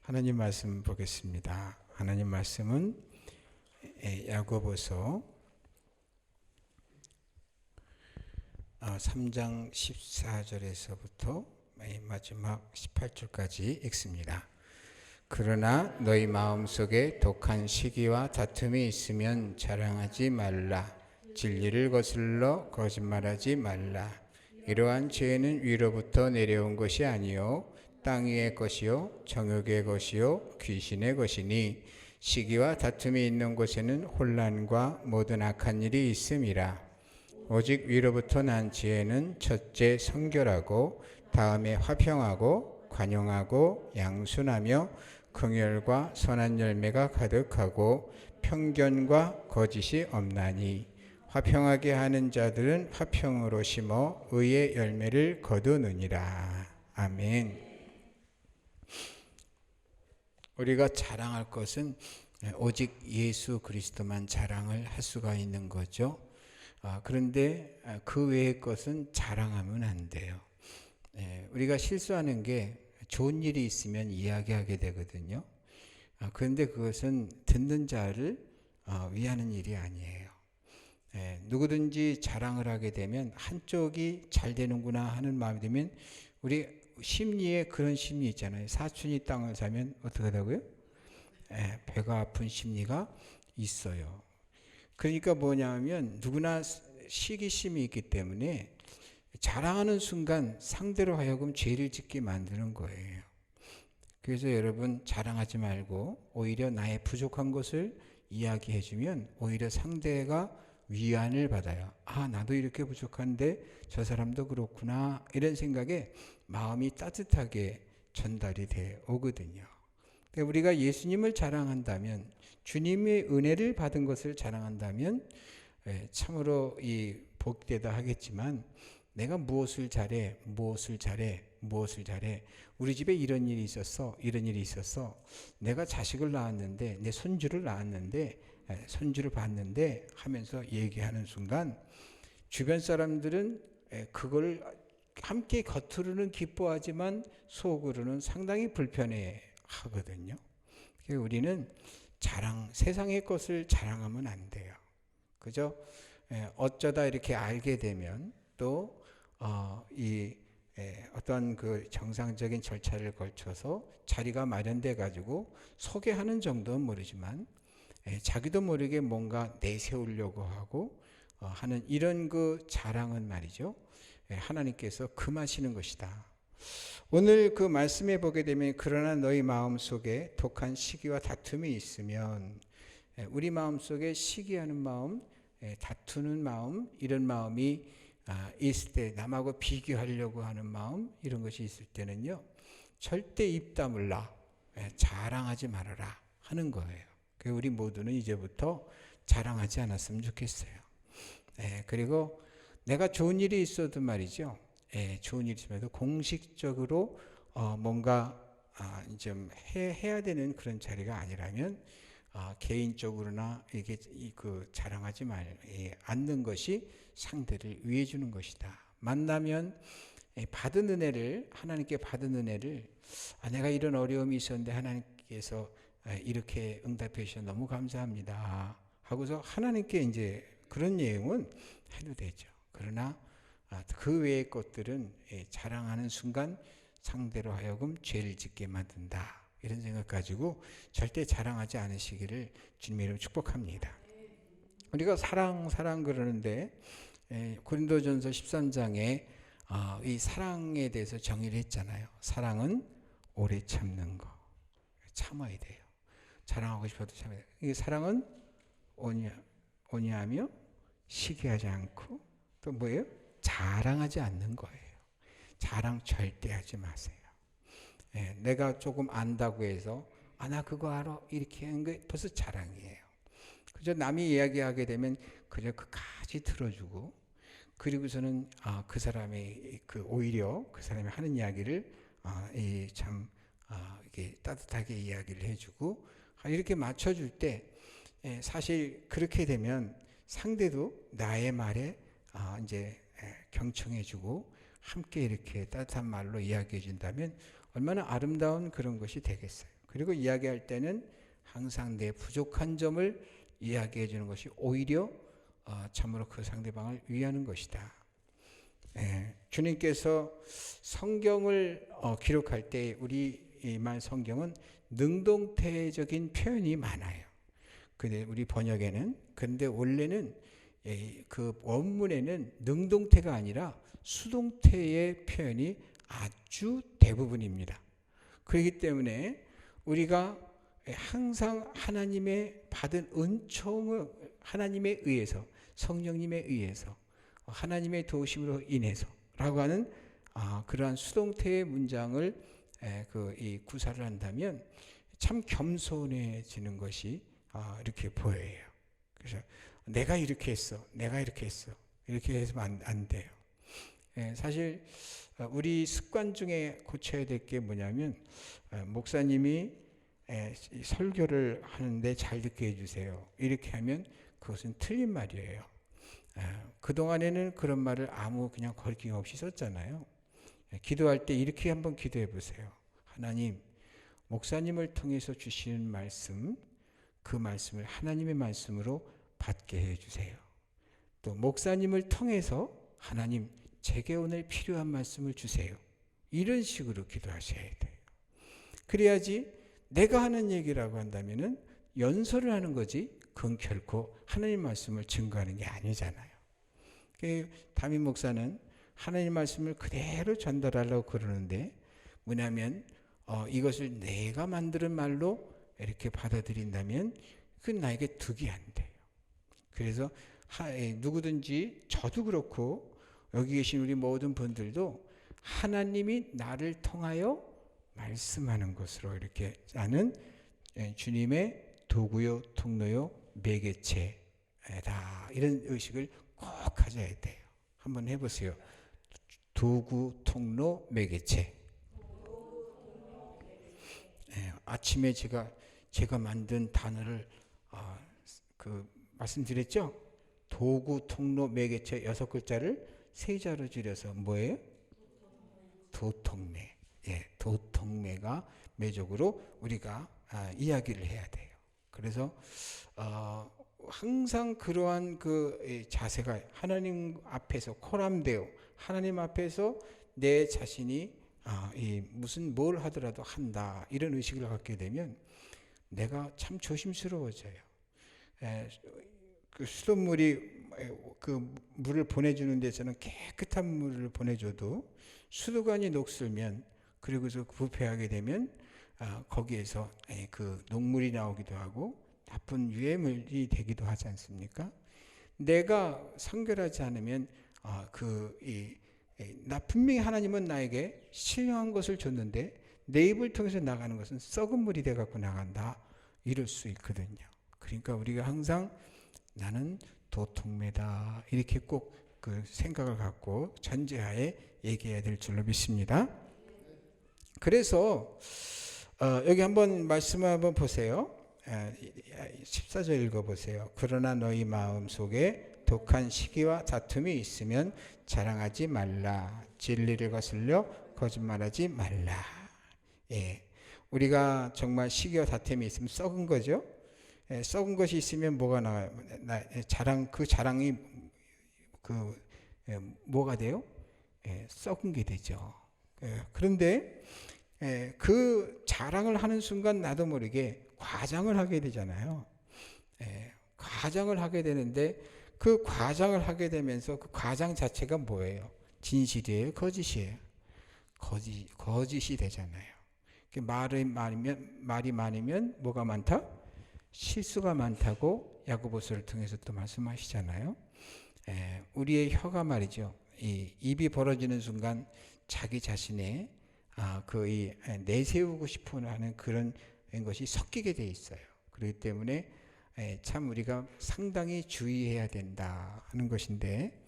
하나님 말씀 보겠습니다. 하나님 말씀은 야고보서 3장 14절에서부터 마지막 18절까지 읽습니다. 그러나 너희 마음속에 독한 시기와 다툼이 있으면 자랑하지 말라. 진리를 거슬러 거짓말하지 말라. 이러한 죄는 위로부터 내려온 것이 아니요 땅 위의 것이요 정욕의 것이요 귀신의 것이니 시기와 다툼이 있는 곳에는 혼란과 모든 악한 일이 있음이라. 오직 위로부터 난 지혜는 첫째 성결하고 다음에 화평하고 관용하고 양순하며 긍휼과 선한 열매가 가득하고 편견과 거짓이 없나니 화평하게 하는 자들은 화평으로 심어 의의 열매를 거두느니라. 아멘. 우리가 자랑할 것은 오직 예수 그리스도만 자랑을 할 수가 있는 거죠. 그런데 그 외의 것은 자랑하면 안 돼요. 우리가 실수하는 게 좋은 일이 있으면 이야기하게 되거든요. 그런데 그것은 듣는 자를 위하는 일이 아니에요. 누구든지 자랑을 하게 되면 한쪽이 잘 되는구나 하는 마음이 들면 우리 심리에 그런 심리 있잖아요. 사촌이 땅을 사면 어떻게 하다고요? 배가 아픈 심리가 있어요. 그러니까 뭐냐면 누구나 시기심이 있기 때문에 자랑하는 순간 상대로 하여금 죄를 짓게 만드는 거예요. 그래서 여러분 자랑하지 말고 오히려 나의 부족한 것을 이야기해주면 오히려 상대가 위안을 받아요. 나도 이렇게 부족한데 저 사람도 그렇구나 이런 생각에 마음이 따뜻하게 전달이 돼 오거든요. 그러니까 우리가 예수님을 자랑한다면 주님의 은혜를 받은 것을 자랑한다면 참으로 이 복되다 하겠지만 내가 무엇을 잘해 우리 집에 이런 일이 있었어 내가 자식을 낳았는데 내 손주를 봤는데 하면서 얘기하는 순간 주변 사람들은 그걸 함께 겉으로는 기뻐하지만 속으로는 상당히 불편해 하거든요. 우리는 세상의 것을 자랑하면 안 돼요. 그죠? 어쩌다 이렇게 알게 되면 또 어떤 그 정상적인 절차를 거쳐서 자리가 마련돼 가지고 소개하는 정도는 모르지만 자기도 모르게 뭔가 내세우려고 하고 하는 이런 그 자랑은 말이죠. 하나님께서 금하시는 것이다. 오늘 그 말씀에 보게 되면 그러나 너희 마음속에 독한 시기와 다툼이 있으면 우리 마음속에 시기하는 마음, 다투는 마음 이런 마음이 있을 때 남하고 비교하려고 하는 마음 이런 것이 있을 때는요. 절대 입 다물라 자랑하지 말아라 하는 거예요. 우리 모두는 이제부터 자랑하지 않았으면 좋겠어요. 그리고 내가 좋은 일이 있어도 말이죠. 좋은 일이 있어도 공식적으로 뭔가 좀 해야 되는 그런 자리가 아니라면 개인적으로나 이게 자랑하지 않는 것이 상대를 위해 주는 것이다. 만나면 받은 은혜를 하나님께 받은 은혜를 내가 이런 어려움이 있었는데 하나님께서 이렇게 응답해 주셔서 너무 감사합니다 하고서 하나님께 이제 그런 내용은 해도 되죠. 그러나 그 외의 것들은 자랑하는 순간 상대로 하여금 죄를 짓게 만든다. 이런 생각 가지고 절대 자랑하지 않으시기를 주님의 이름으로 축복합니다. 우리가 사랑 그러는데 고린도전서 13장에 이 사랑에 대해서 정의를 했잖아요. 사랑은 오래 참는 거. 참아야 돼요. 자랑하고 싶어도 참아야 돼요. 이 사랑은 온유하며 시기하지 않고 또 뭐예요? 자랑하지 않는 거예요. 자랑 절대 하지 마세요. 내가 조금 안다고 해서 나 그거 알아 이렇게 하는 게 벌써 자랑이에요. 그저 남이 이야기하게 되면 그저 그까지 들어주고 그리고서는 그 사람이 오히려 그 사람이 하는 이야기를 참 이렇게 따뜻하게 이야기를 해주고 이렇게 맞춰줄 때 사실 그렇게 되면 상대도 나의 말에 이제 경청해주고 함께 이렇게 따뜻한 말로 이야기해 준다면 얼마나 아름다운 그런 것이 되겠어요. 그리고 이야기할 때는 항상 내 부족한 점을 이야기해 주는 것이 오히려 참으로 그 상대방을 위하는 것이다. 주님께서 성경을 기록할 때 우리만 성경은 능동태적인 표현이 많아요. 근데 우리 번역에는, 근데 원래는 그 원문에는 능동태가 아니라 수동태의 표현이 아주 대부분입니다. 그렇기 때문에 우리가 항상 하나님의 받은 은총을 하나님에 의해서, 성령님에 의해서, 하나님의 도우심으로 인해서라고 하는 그러한 수동태의 문장을 이 구사를 한다면 참 겸손해지는 것이 이렇게 보여요. 그래서 내가 이렇게 했어, 내가 이렇게 했어, 이렇게 해서는 안 돼요. 사실 우리 습관 중에 고쳐야 될 게 뭐냐면, 목사님이 설교를 하는데 잘 듣게 해주세요, 이렇게 하면 그것은 틀린 말이에요. 그동안에는 그런 말을 그냥 거리낌 없이 썼잖아요. 기도할 때 이렇게 한번 기도해 보세요. 하나님, 목사님을 통해서 주시는 말씀, 그 말씀을 하나님의 말씀으로 받게 해주세요. 또 목사님을 통해서 하나님, 제게 오늘 필요한 말씀을 주세요. 이런 식으로 기도하셔야 돼요. 그래야지 내가 하는 얘기라고 한다면은 연설을 하는 거지, 그건 결코 하나님 말씀을 증거하는 게 아니잖아요. 담임 목사는 하나님 말씀을 그대로 전달하려고 그러는데, 뭐냐면 이것을 내가 만드는 말로 이렇게 받아들인다면 그건 나에게 득이 안 돼요. 그래서 누구든지, 저도 그렇고 여기 계신 우리 모든 분들도 하나님이 나를 통하여 말씀하는 것으로 이렇게 나는 주님의 도구요, 통로요, 매개체다, 이런 의식을 꼭 가져야 돼요. 한번 해보세요. 도구, 통로, 매개체. 아침에 제가 만든 단어를 말씀드렸죠? 도구, 통로, 매개체 6글자를 3자로 줄여서 뭐예요? 도통매. 도통매가 매적으로 우리가 이야기를 해야 돼요. 그래서 항상 그러한 그 자세가 하나님 앞에서 코람데오, 하나님 앞에서 내 자신이 무슨 뭘 하더라도 한다, 이런 의식을 갖게 되면 내가 참 조심스러워져요. 그 수돗물이 그 물을 보내주는 데서는 깨끗한 물을 보내줘도 수도관이 녹슬면, 그리고서 부패하게 되면 거기에서 그 녹물이 나오기도 하고 나쁜 유해물이 되기도 하지 않습니까? 내가 성결하지 않으면 나 분명히 하나님은 나에게 신령한 것을 줬는데 내 입을 통해서 나가는 것은 썩은 물이 돼 갖고 나간다, 이럴 수 있거든요. 그러니까 우리가 항상 나는 도통매다, 이렇게 꼭 그 생각을 갖고 전제하에 얘기해야 될 줄로 믿습니다. 그래서 여기 한번 말씀을 한번 보세요. 14절 읽어보세요. 그러나 너희 마음속에 독한 시기와 다툼이 있으면 자랑하지 말라. 진리를 거슬려 거짓말하지 말라. 우리가 정말 시기와 다툼이 있으면 썩은 거죠. 썩은 것이 있으면 뭐가 나와요? 그 자랑이 뭐가 돼요? 썩은 게 되죠. 그런데 그 자랑을 하는 순간 나도 모르게 과장을 하게 되잖아요. 과장을 하게 되는데 그 과장을 하게 되면서 그 과장 자체가 뭐예요? 진실이에요? 거짓이에요? 거짓이 되잖아요. 말이 많으면 뭐가 많다? 실수가 많다고 야고보서를 통해서 또 말씀하시잖아요. 우리의 혀가 말이죠. 이 입이 벌어지는 순간 자기 자신의 내세우고 싶어 하는 그런 것이 섞이게 돼 있어요. 그렇기 때문에 참 우리가 상당히 주의해야 된다 하는 것인데,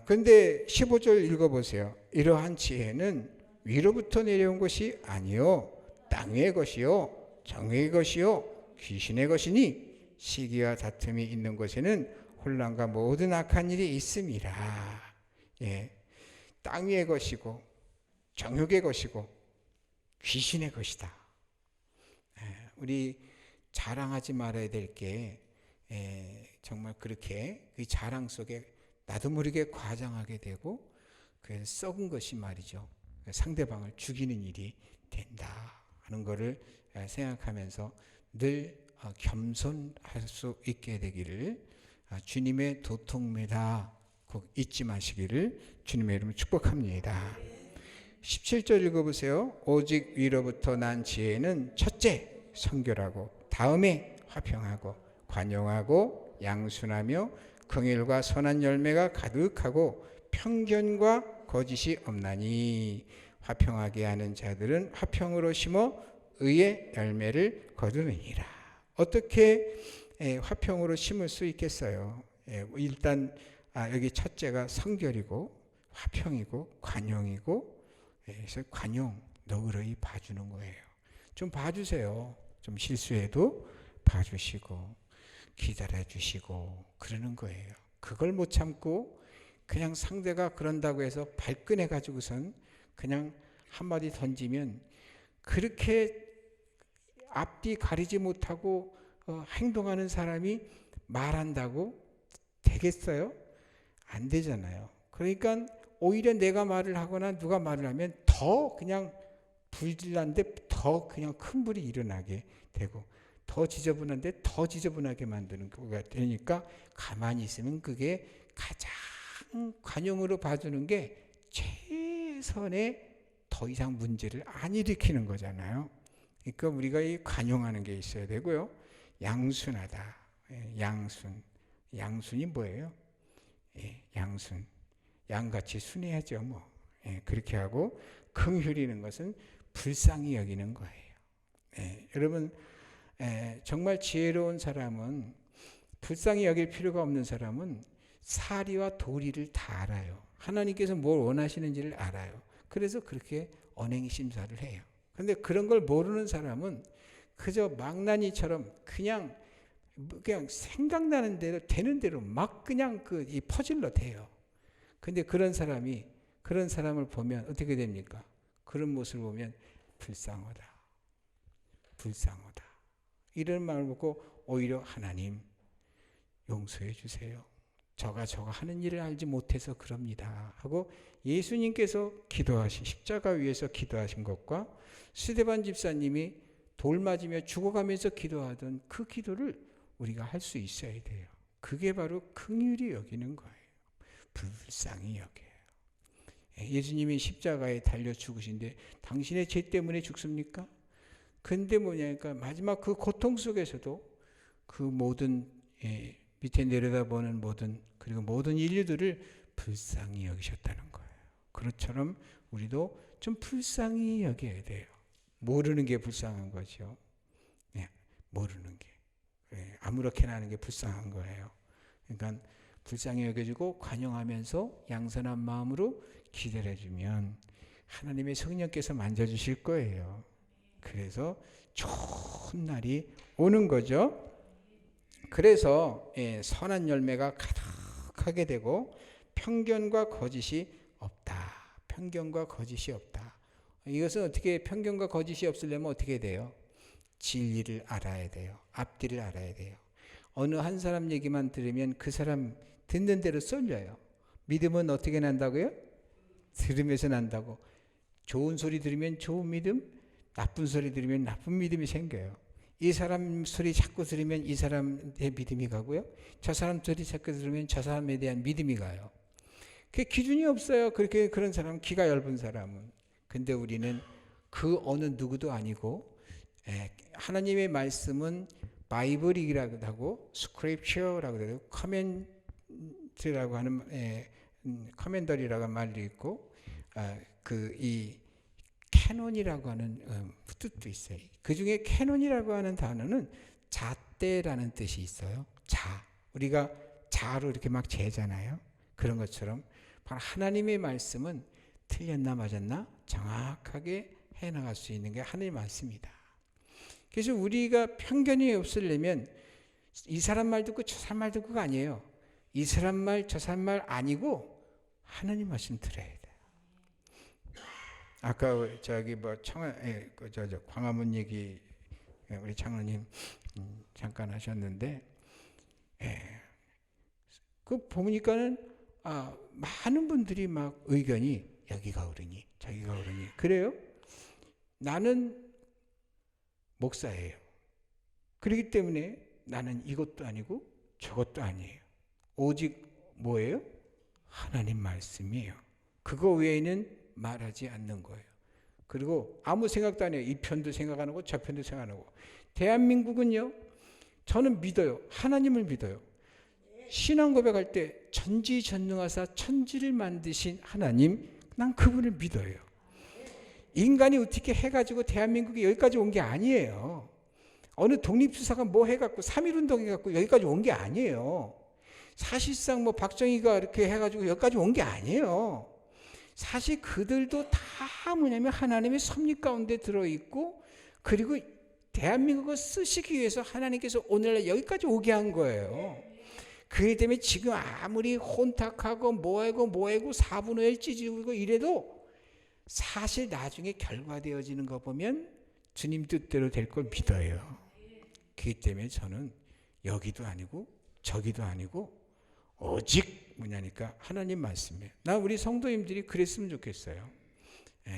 그런데 15절 읽어보세요. 이러한 지혜는 위로부터 내려온 것이 아니요 땅의 것이요 정의 것이요 귀신의 것이니 시기와 다툼이 있는 곳에는 혼란과 모든 악한 일이 있음이라. 땅의 것이고 정욕의 것이고 귀신의 것이다. 우리 자랑하지 말아야 될 게 정말 그렇게 그 자랑 속에 나도 모르게 과장하게 되고 그래서 썩은 것이 말이죠. 상대방을 죽이는 일이 된다 하는 것을 생각하면서 늘 겸손할 수 있게 되기를 주님의 도통매다 꼭 잊지 마시기를 주님의 이름으로 축복합니다. 17절 읽어보세요. 오직 위로부터 난 지혜는 첫째 성결하고 다음에 화평하고 관용하고 양순하며 긍휼과 선한 열매가 가득하고 편견과 거짓이 없나니 화평하게 하는 자들은 화평으로 심어 의의 열매를 거두느니라. 어떻게 화평으로 심을 수 있겠어요? 일단 여기 첫째가 성결이고 화평이고 관용이고, 그래서 관용 너그러이 봐주는 거예요. 좀 봐주세요. 좀 실수해도 봐주시고 기다려주시고 그러는 거예요. 그걸 못 참고 그냥 상대가 그런다고 해서 발끈해 가지고선 그냥 한마디 던지면 그렇게 앞뒤 가리지 못하고 행동하는 사람이 말한다고 되겠어요? 안 되잖아요. 그러니까 오히려 내가 말을 하거나 누가 말을 하면 더 그냥 불질난데 더 그냥 큰 불이 일어나게 되고 더 지저분한데 더 지저분하게 만드는 거가 되니까 가만히 있으면 그게 가장 관용으로 봐주는 게 최선의 더 이상 문제를 안 일으키는 거잖아요. 그러니까 우리가 이 관용하는 게 있어야 되고요. 양순하다. 양순. 양순이 뭐예요? 양순. 양같이 순해야죠. 뭐. 그렇게 하고 긍휼이는 것은 불쌍히 여기는 거예요. 여러분 정말 지혜로운 사람은 불쌍히 여길 필요가 없는 사람은 사리와 도리를 다 알아요. 하나님께서 뭘 원하시는지를 알아요. 그래서 그렇게 언행심사를 해요. 그런데 그런 걸 모르는 사람은 그저 망나니처럼 그냥 생각나는 대로 되는 대로 막 그냥 이 퍼질러 대요. 근데 그런 사람을 보면 어떻게 됩니까? 그런 모습을 보면 불쌍하다. 불쌍하다. 이런 말을 보고 오히려 하나님 용서해 주세요. 저가 하는 일을 알지 못해서 그럽니다. 하고 예수님께서 십자가 위에서 기도하신 것과 스데반 집사님이 돌 맞으며 죽어가면서 기도하던 그 기도를 우리가 할 수 있어야 돼요. 그게 바로 긍휼히 여기는 거예요. 불쌍히 여겨요. 예수님이 십자가에 달려 죽으신데 당신의 죄 때문에 죽습니까? 근데 뭐냐니까 마지막 그 고통 속에서도 그 모든 밑에 내려다보는 그리고 모든 인류들을 불쌍히 여기셨다는 거예요. 그것처럼 우리도 좀 불쌍히 여겨야 돼요. 모르는 게 불쌍한 거죠. 모르는 게. 아무렇게나 하는 게 불쌍한 거예요. 그러니까 불쌍히 여겨주고 관용하면서 양선한 마음으로 기다려주면 하나님의 성령께서 만져주실 거예요. 그래서 좋은 날이 오는 거죠. 그래서 선한 열매가 가득하게 되고 편견과 거짓이 없다. 편견과 거짓이 없다. 이것은 어떻게 편견과 거짓이 없으려면 어떻게 돼요? 진리를 알아야 돼요. 앞뒤를 알아야 돼요. 어느 한 사람 얘기만 들으면 그 사람 듣는 대로 쏠려요. 믿음은 어떻게 난다고요? 들으면서 난다고. 좋은 소리 들으면 좋은 믿음, 나쁜 소리 들으면 나쁜 믿음이 생겨요. 이 사람 소리 자꾸 들으면 이 사람의 믿음이 가고요. 저 사람 소리 자꾸 들으면 저 사람에 대한 믿음이 가요. 그게 기준이 없어요. 그런 사람, 기가 얇은 사람은. 근데 우리는 그 어느 누구도 아니고 하나님의 말씀은 바이블이라고 하고 스크립처라고 해요. 커멘트라고 하는 커멘더리라고 하는 말도 있고 이 캐논이라고 하는 뜻도 있어요. 그 중에 캐논이라고 하는 단어는 잣대라는 뜻이 있어요. 우리가 자로 이렇게 막 재잖아요. 그런 것처럼 바로 하나님의 말씀은 틀렸나 맞았나 정확하게 해나갈 수 있는 게 하나님의 말씀이다. 그래서 우리가 편견이 없으려면 이 사람 말 듣고 저 사람 말 듣고가 아니에요. 이 사람 말 저 사람 말 아니고 하나님 말씀 들어야 돼요. 아까 광화문 얘기 우리 장로님 잠깐 하셨는데, 그 보니까는 많은 분들이 막 의견이 여기가 옳으니 저기가 옳으니 그래요. 나는 목사예요. 그렇기 때문에 나는 이것도 아니고 저것도 아니에요. 오직 뭐예요? 하나님 말씀이에요. 그거 외에는 말하지 않는 거예요. 그리고 아무 생각도 안 해요. 이 편도 생각 안 하고 저 편도 생각 안 하고. 대한민국은요, 저는 믿어요. 하나님을 믿어요. 신앙 고백할 때 전지전능하사 천지를 만드신 하나님, 난 그분을 믿어요. 인간이 어떻게 해가지고 대한민국이 여기까지 온 게 아니에요. 어느 독립투사가 뭐 해갖고 3.1운동 해갖고 여기까지 온 게 아니에요. 사실상 뭐 박정희가 이렇게 해가지고 여기까지 온 게 아니에요. 사실 그들도 다 뭐냐면 하나님의 섭리 가운데 들어있고, 그리고 대한민국을 쓰시기 위해서 하나님께서 오늘날 여기까지 오게 한 거예요. 그렇기 때문에 지금 아무리 혼탁하고 뭐하고 4분의 1 찢어지고 이래도 사실 나중에 결과되어지는 거 보면 주님 뜻대로 될 걸 믿어요. 그렇기 때문에 저는 여기도 아니고 저기도 아니고 오직 뭐냐니까 하나님 말씀이에요. 나 우리 성도님들이 그랬으면 좋겠어요.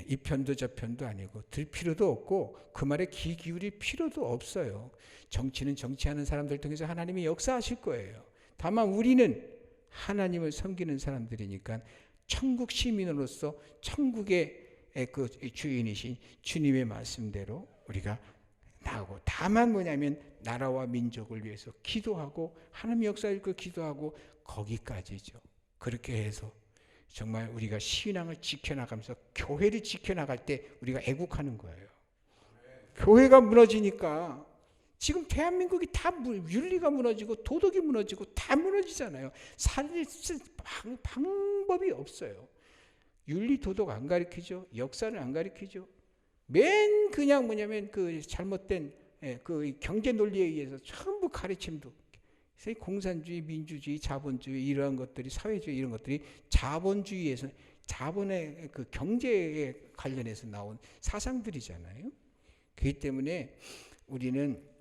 이 편도 저 편도 아니고 들 필요도 없고 그 말에 귀 기울일 필요도 없어요. 정치는 정치하는 사람들 통해서 하나님이 역사하실 거예요. 다만 우리는 하나님을 섬기는 사람들이니까 천국 시민으로서 천국의 그 주인이신 주님의 말씀대로 우리가 나오고, 다만 뭐냐면 나라와 민족을 위해서 기도하고 하나님 역사일 걸 기도하고 거기까지죠. 그렇게 해서 정말 우리가 신앙을 지켜나가면서 교회를 지켜나갈 때 우리가 애국하는 거예요. 교회가 무너지니까 지금 대한민국이 다 윤리가 무너지고 도덕이 무너지고 다 무너지잖아요. 살릴 방법이 없어요. 윤리 도덕 안 가르치죠. 역사를 안 가르치죠. 맨 그냥 뭐냐면 그 잘못된 그 경제 논리에 의해서 전부 가르침도, 공산주의, 민주주의, 자본주의 이러한 것들이, 사회주의 이런 것들이 자본주의에서 자본의 그 경제에 관련해서 나온 사상들이잖아요. 그렇기 때문에 우리는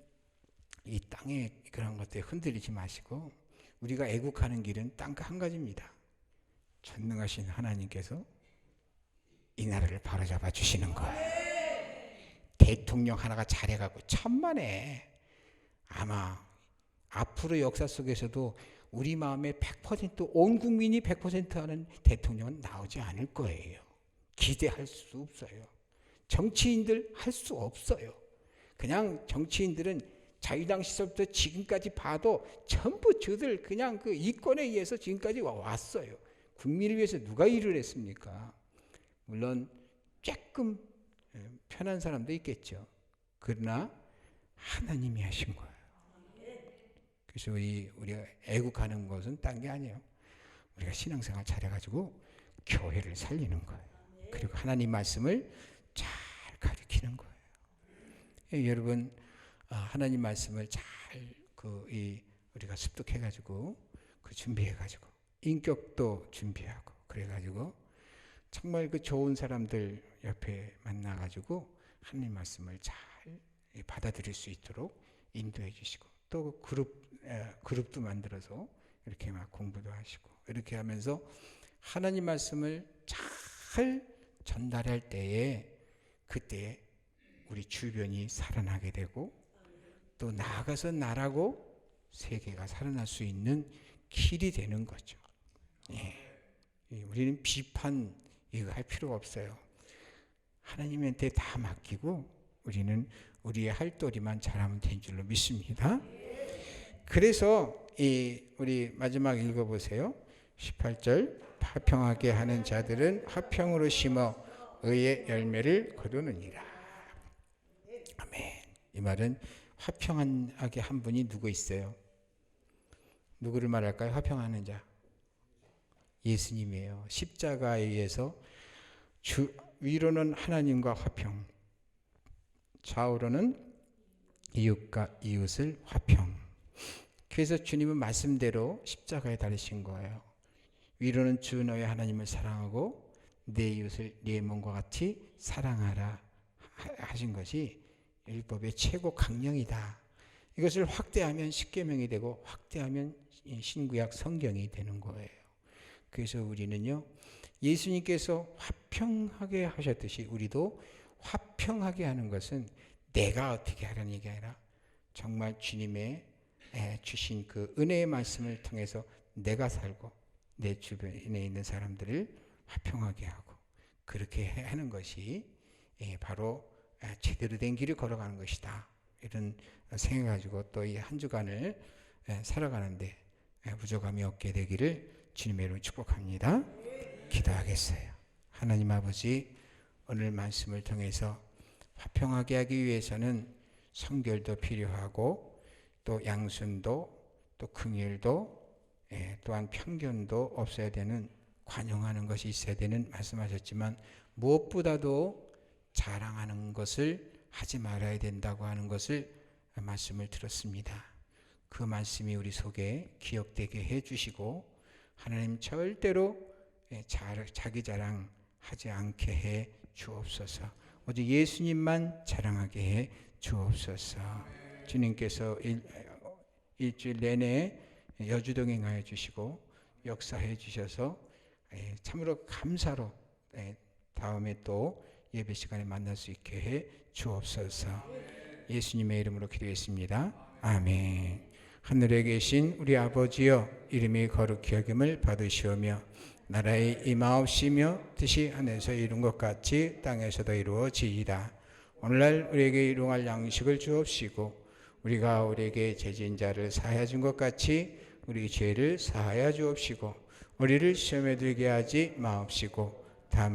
이 땅에 그런 것들에 흔들리지 마시고 우리가 애국하는 길은 딱 한 가지입니다. 전능하신 하나님께서 이 나라를 바로잡아 주시는 거예요. 대통령 하나가 잘해가고 천만에 아마 앞으로 역사 속에서도 우리 마음에 100% 온 국민이 100% 하는 대통령은 나오지 않을 거예요. 기대할 수 없어요. 정치인들 할 수 없어요. 그냥 정치인들은 자유당 시절부터 지금까지 봐도 전부 저들 그냥 그 이권에 의해서 지금까지 왔어요. 국민을 위해서 누가 일을 했습니까? 물론 조금 편한 사람도 있겠죠. 그러나 하나님이 하신 거예요. 그래서 우리가 애국하는 것은 딴 게 아니에요. 우리가 신앙생활 잘해가지고 교회를 살리는 거예요. 그리고 하나님 말씀을 잘 가르치는 거예요. 여러분, 하나님 말씀을 잘 우리가 습득해가지고 그 준비해가지고 인격도 준비하고 그래가지고 정말 그 좋은 사람들 옆에 만나가지고 하나님 말씀을 잘 받아들일 수 있도록 인도해 주시고, 또 그룹도 만들어서 이렇게 막 공부도 하시고, 이렇게 하면서 하나님 말씀을 잘 전달할 때에 그때 우리 주변이 살아나게 되고, 또 나아가서 나라고 세계가 살아날 수 있는 길이 되는 거죠. 우리는 비판 이거 할 필요가 없어요. 하나님한테 다 맡기고 우리는 우리의 할 도리만 잘하면 된 줄로 믿습니다. 그래서 우리 마지막 읽어보세요. 18절, 화평하게 하는 자들은 화평으로 심어 의의 열매를 거두느니라. 아멘. 이 말은 화평하게 한 분이 누구 있어요? 누구를 말할까요? 화평하는 자. 예수님이에요. 십자가에 의해서 위로는 하나님과 화평, 좌우로는 이웃과 이웃을 화평. 그래서 주님은 말씀대로 십자가에 달리신 거예요. 위로는 주 너의 하나님을 사랑하고 내 이웃을 네 몸과 같이 사랑하라 하신 것이 율법의 최고 강령이다. 이것을 확대하면 십계명이 되고 확대하면 신구약 성경이 되는 거예요. 그래서 우리는요, 예수님께서 화평하게 하셨듯이 우리도 화평하게 하는 것은 내가 어떻게 하라는 얘기가 아니라 정말 주님의 주신 그 은혜의 말씀을 통해서 내가 살고 내 주변에 있는 사람들을 화평하게 하고 그렇게 하는 것이 바로 제대로 된 길을 걸어가는 것이다. 이런 생각 가지고 또 이 한 주간을 살아가는데 부족함이 없게 되기를 주님의 이름으로 축복합니다. 기도하겠어요. 하나님 아버지, 오늘 말씀을 통해서 화평하게 하기 위해서는 성결도 필요하고 또 양순도 또 긍휼도 또한 편견도 없어야 되는, 관용하는 것이 있어야 되는 말씀하셨지만 무엇보다도 자랑하는 것을 하지 말아야 된다고 하는 것을 말씀을 들었습니다. 그 말씀이 우리 속에 기억되게 해주시고 하나님 절대로 자기 자랑하지 않게 해 주옵소서. 오직 예수님만 자랑하게 해 주옵소서. 주님께서 일주일 내내 여주동행하여 주시고 역사해 주셔서 참으로 감사로 다음에 또 예배 시간에 만날 수 있게 해 주옵소서. 예수님의 이름으로 기도했습니다. 아멘. 하늘에 계신 우리 아버지여, 이름이 거룩히 여김을 받으시오며 나라의 임하옵시며 뜻이 하늘에서 이룬 것 같이 땅에서도 이루어지이다. 오늘날 우리에게 일용할 양식을 주옵시고 우리가 우리에게 죄진 자를 사하여 준 것 같이 우리 죄를 사하여 주옵시고 우리를 시험에 들게 하지 마옵시고